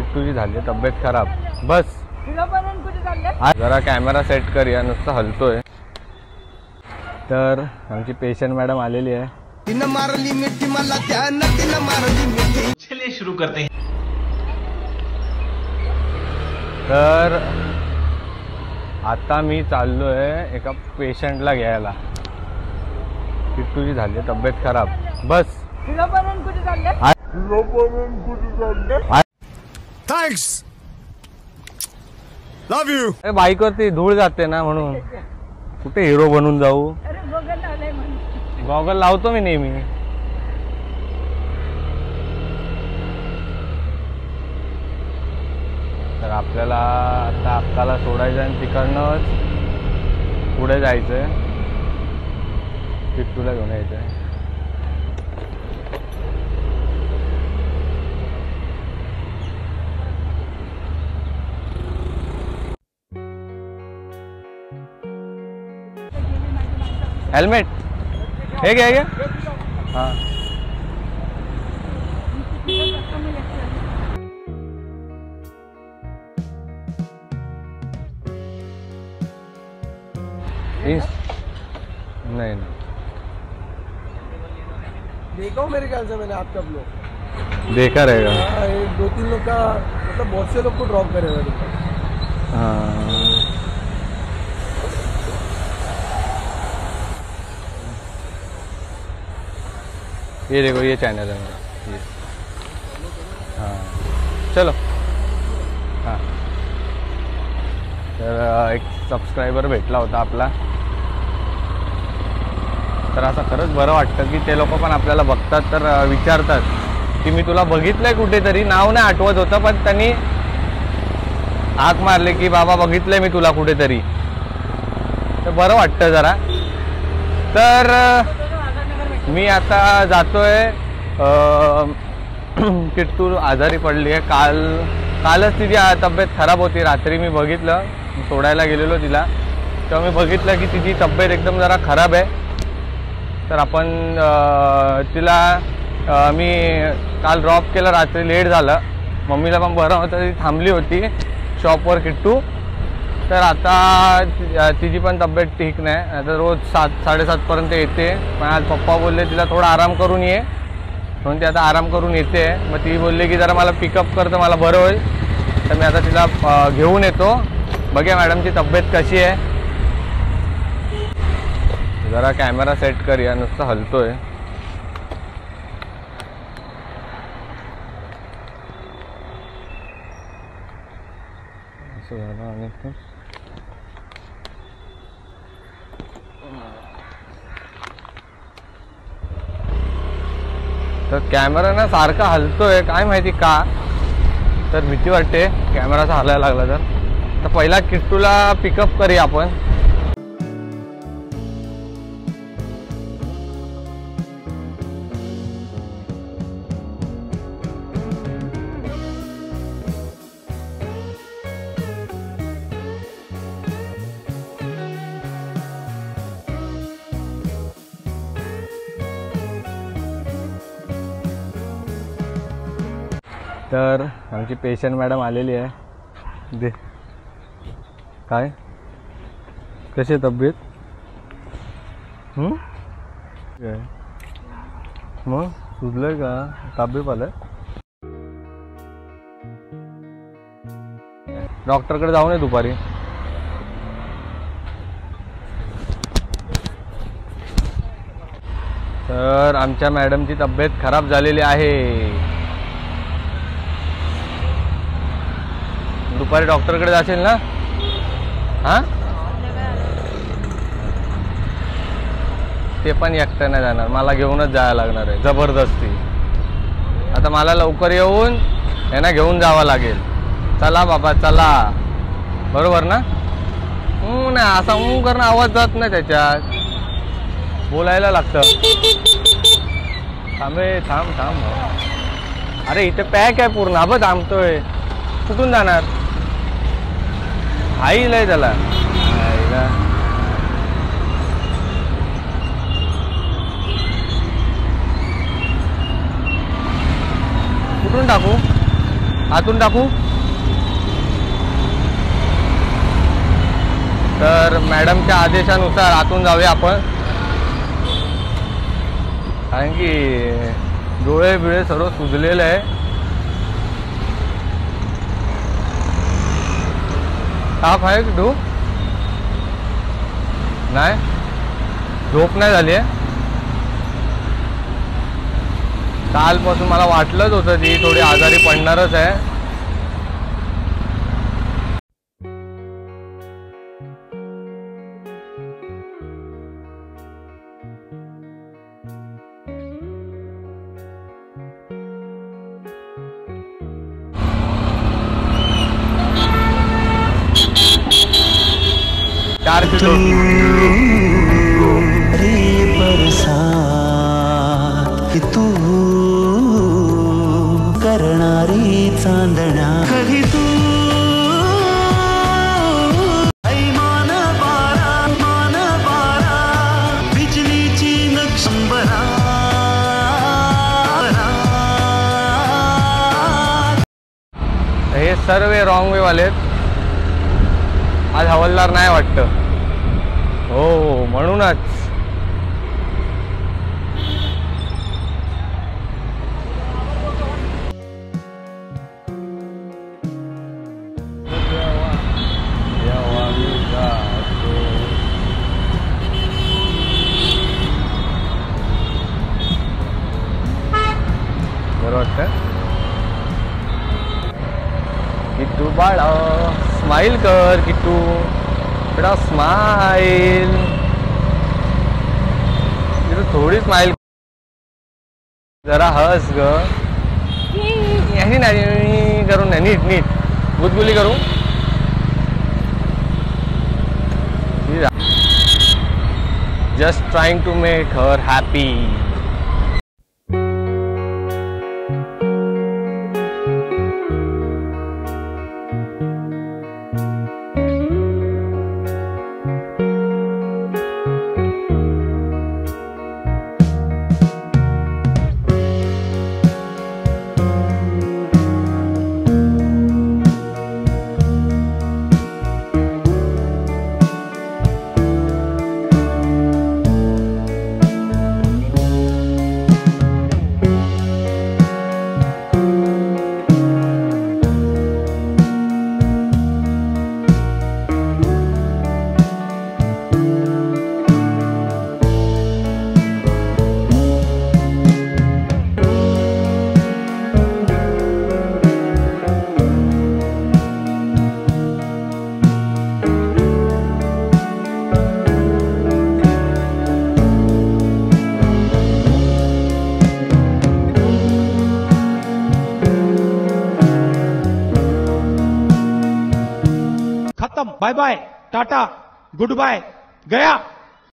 किट्टूची झाली तब्येत खराब. बस जरा कॅमेरा सेट करूया, नुसतं हलतोय. तर आमची पेशंट मॅडम आलेली आहे. तिनं मारली मिठी मला त्यानं तिनं मारली मिठी. चलिए शुरू करते हैं. तर आता मी चाललोय एका पेशंटला घ्यायला. किट्टूची झाली तब्येत खराब. बस थँक्स लव यू. बाईकवरती धूळ जाते ना, म्हणून कुठे हिरो बनून जाऊ. गॉगल लावतो मी नेहमी. तर आपल्याला आता अक्काला सोडायचं आणि तिकडनंच पुढे जायचंय. किट्टूला घेऊन यायचंय. हेल्मेट हे घ्या. हां नहीं देखो मेरे ख्याल से मैंने आपका ब्लॉग देखा रहेगा. हाँ, 2-3 लोग का मतलब बहुत से लोग को ड्रॉप करेगा. हाँ ये देखो, ये चैनल है मेरा ये. हाँ चलो. हाँ तर एक सबस्क्रायबर भेटला होता आपला. तर असं खरंच बरं वाटतं की ते लोक पण आपल्याला बघतात, तर विचारतात की मी तुला बघितलंय कुठेतरी. नाव नाही आठवत होतं, पण त्यांनी हाक मारले की बाबा बघितलंय मी तुला कुठेतरी. तर बरं वाटतं जरा. तर मी आता जातोय. किट्टू आजारी पडली आहे. कालच तिची तब्येत खराब होती. रात्री मी बघितलं, सोडायला गेलेलो तिला, तेव्हा मी बघितलं की तिची तब्येत एकदम जरा खराब आहे. तर आपण तिला मी काल ड्रॉप केलं, रात्री लेट झालं. मम्मीला पण बरं होतं, ती थांबली होती शॉपवर किट्टू. तर आता तिची पण तब्येत ठीक नाही. आता रोज 7-7:30पर्यंत येते, पण आज पप्पा बोलले तिला थोडा आराम करून ये, म्हणून ती आता आराम करून येते. मग ती बोलली की जरा मला पिकअप करतं, मला बरं होईल. तर मी आता तिला घेऊन येतो. बघा मॅडमची तब्येत कशी आहे. जरा कॅमेरा सेट करूया, नुसतं हलतोय. असं झालं. आणि तर कॅमेरा ना सारखा हलतोय, काय माहिती का. तर भीती वाटते कॅमेराचा हलायला लागला तर पहिला किट्टूला पिकअप करूया आपण. तर आमची पेशंट मॅडम आलेली आहे. दे काय कशी तब्येत. काय मग सुचलंय का, ताब्यात आलंय. डॉक्टरकडे जाऊ नये दुपारी. तर आमच्या मॅडमची तब्येत खराब झालेली आहे. दुपारी डॉक्टरकडे जाशील ना. हां ते पण एकटं नाही जाणार, मला घेऊनच जायला लागणार आहे जबरदस्ती. आता मला लवकर येऊन यांना घेऊन जावं लागेल. चला बाबा चला, बरोबर ना. नाही असा करणं आवाज जात नाही त्याच्यात, बोलायला लागतं. थांबे थांब थांब. अरे इथे पॅक आहे पूर्ण. हा बघ थांबतोय. कुठून जाणार. आईल आहे त्याला. कुठून टाकू. आतून टाकू. तर मॅडमच्या आदेशानुसार आतून जाऊया आपण, कारण की डोळे बिळे सर्व सुजलेलं आहे. ताप आहे तू? नाही, झोप नाही झाली आहे. कालपासून मला वाटलंच होतं ती थोडी आजारी पडणारच आहे. तू करणारी चांदण्या कधी तू मान बारा बिजलीची नक्षंबरा. हे सर्व रॉंग वे वाले आहेत. आज हवालदार नाही वाटतं. हो म्हणूनच बरं वाटतं. किट्टू बाळा स्माइल कर, किट्टू बेटा स्माइल. थोडी स्माइल जरा हस ग. नाही करून नाही, नीट नीट बुजबुली करू. Just trying to make her happy. खत्म, bye bye, tata, goodbye, गया.